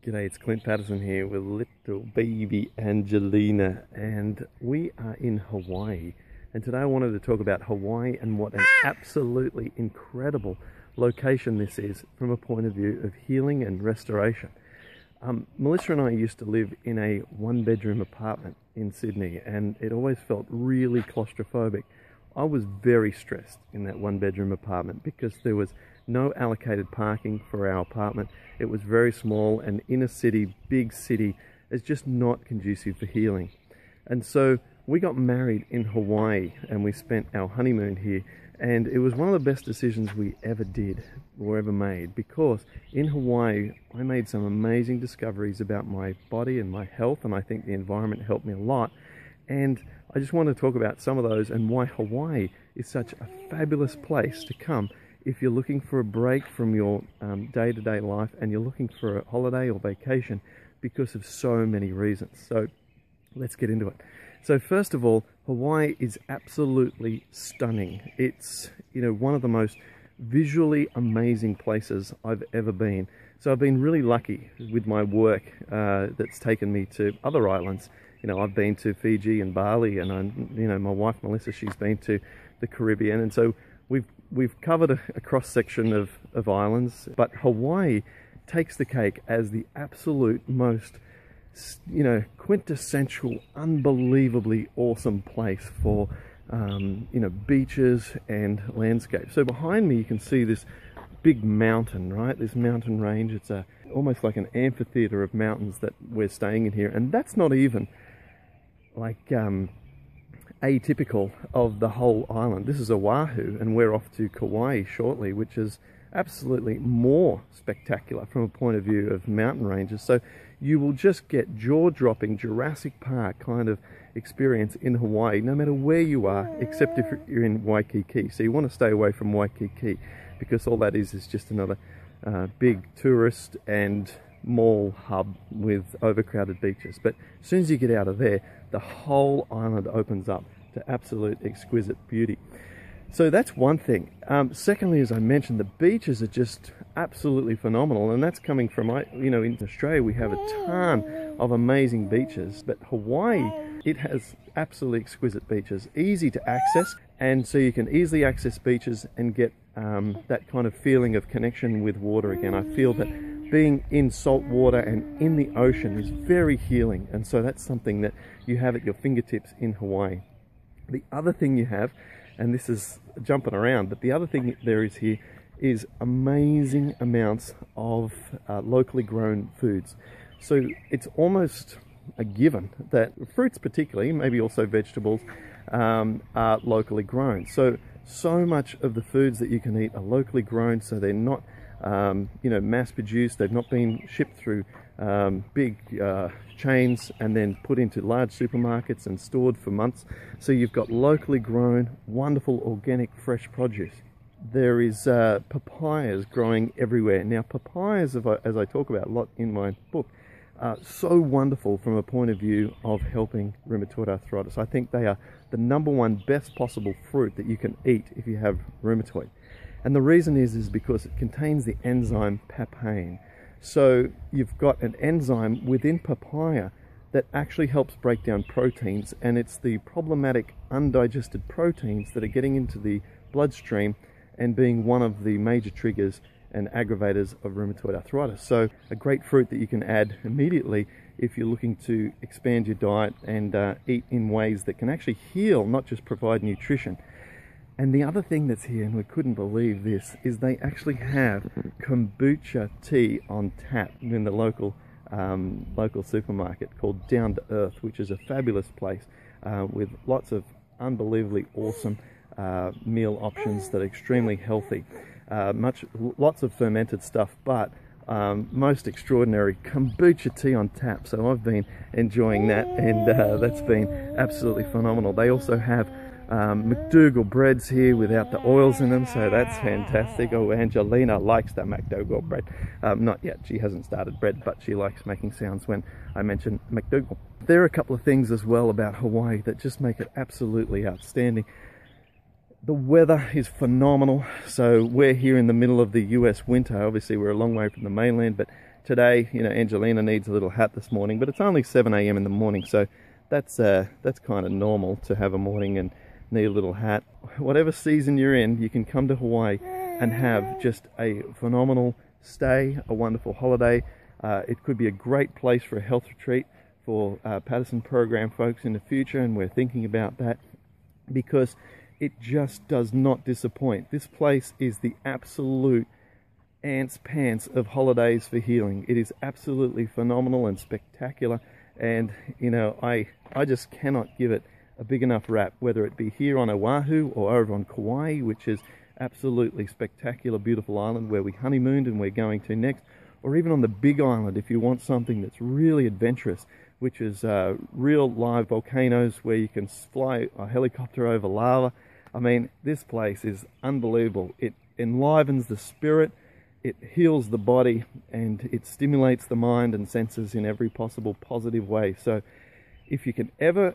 G'day, it's Clint Paddison here with little baby Angelina, and we are in Hawaii. And today I wanted to talk about Hawaii and what an absolutely incredible location this is from a point of view of healing and restoration. Melissa and I used to live in a one-bedroom apartment in Sydney, and it always felt really claustrophobic. I was very stressed in that one-bedroom apartment because there was no allocated parking for our apartment. It was very small, and inner city, big city, is just not conducive for healing. And so we got married in Hawaii and we spent our honeymoon here, and it was one of the best decisions we ever did or ever made, because in Hawaii I made some amazing discoveries about my body and my health, and I think the environment helped me a lot. And I just want to talk about some of those and why Hawaii is such a fabulous place to come if you're looking for a break from your day-to-day life and you're looking for a holiday or vacation, because of so many reasons. So let's get into it. So first of all, Hawaii is absolutely stunning. It's, one of the most visually amazing places I've ever been. So I've been really lucky with my work that's taken me to other islands. I've been to Fiji and Bali, and my wife Melissa, she's been to the Caribbean, and so we've covered a cross section of islands. But Hawaii takes the cake as the absolute most quintessential, unbelievably awesome place for beaches and landscapes. So behind me you can see this big mountain, right? This mountain range. It's almost like an amphitheater of mountains that we're staying in here, and that's not even like atypical of the whole island. This is Oahu, and we're off to Kauai shortly, which is absolutely more spectacular from a point of view of mountain ranges. So you will just get jaw-dropping Jurassic Park kind of experience in Hawaii, no matter where you are, except if you're in Waikiki. So you want to stay away from Waikiki, because all that is just another big tourist and mall hub with overcrowded beaches. But as soon as you get out of there, the whole island opens up to absolute exquisite beauty. So that's one thing. Secondly, as I mentioned, the beaches are just absolutely phenomenal, and that's coming from, in Australia we have a ton of amazing beaches, but Hawaii, it has absolutely exquisite beaches, easy to access, and so you can easily access beaches and get that kind of feeling of connection with water again. I feel that being in salt water and in the ocean is very healing, and so that's something that you have at your fingertips in Hawaii. The other thing you have, and this is jumping around, but the other thing there is here is amazing amounts of locally grown foods. So it's almost a given that fruits particularly, maybe also vegetables, are locally grown. So much of the foods that you can eat are locally grown, so they're not mass produced. They've not been shipped through big chains and then put into large supermarkets and stored for months. So you've got locally grown, wonderful, organic, fresh produce. There is papayas growing everywhere. Now papayas, as I talk about a lot in my book, are so wonderful from a point of view of helping rheumatoid arthritis. I think they are the #1 best possible fruit that you can eat if you have rheumatoid. And the reason is because it contains the enzyme papain. So you've got an enzyme within papaya that actually helps break down proteins, and it's the problematic undigested proteins that are getting into the bloodstream and being one of the major triggers and aggravators of rheumatoid arthritis. So a great fruit that you can add immediately if you're looking to expand your diet and eat in ways that can actually heal, not just provide nutrition. And the other thing that's here, and we couldn't believe this, is they actually have kombucha tea on tap in the local supermarket called Down to Earth, which is a fabulous place with lots of unbelievably awesome meal options that are extremely healthy. Lots of fermented stuff, but most extraordinary kombucha tea on tap. So I've been enjoying that, and that's been absolutely phenomenal. They also have McDougall breads here without the oils in them, so that's fantastic. Oh, Angelina likes the McDougall bread. Not yet, she hasn't started bread, but she likes making sounds when I mention McDougall. There are a couple of things as well about Hawaii that just make it absolutely outstanding. The weather is phenomenal. So we're here in the middle of the US winter. Obviously we're a long way from the mainland, but today, you know, Angelina needs a little hat this morning, but it's only 7 a.m. in the morning, so that's kind of normal to have a morning and need a little hat. Whatever season you're in, you can come to Hawaii and have just a phenomenal stay, a wonderful holiday. It could be a great place for a health retreat for Paddison program folks in the future, and we're thinking about that because it just does not disappoint. This place is the absolute ants pants of holidays for healing. It is absolutely phenomenal and spectacular, and you know, I just cannot give it a big enough rap, whether it be here on Oahu or over on Kauai, which is absolutely spectacular, beautiful island where we honeymooned and we're going to next, or even on the Big Island if you want something that's really adventurous, which is real live volcanoes where you can fly a helicopter over lava. I mean, this place is unbelievable. It enlivens the spirit, it heals the body, and it stimulates the mind and senses in every possible positive way. So if you can ever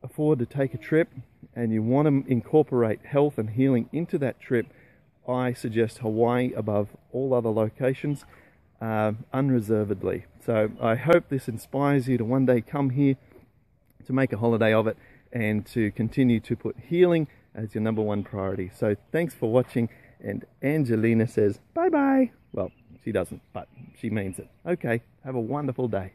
afford to take a trip and you want to incorporate health and healing into that trip, I suggest Hawaii above all other locations, unreservedly. So I hope this inspires you to one day come here, to make a holiday of it, and to continue to put healing as your #1 priority. So thanks for watching, and Angelina says bye bye. Well, she doesn't, but she means it. Okay, have a wonderful day.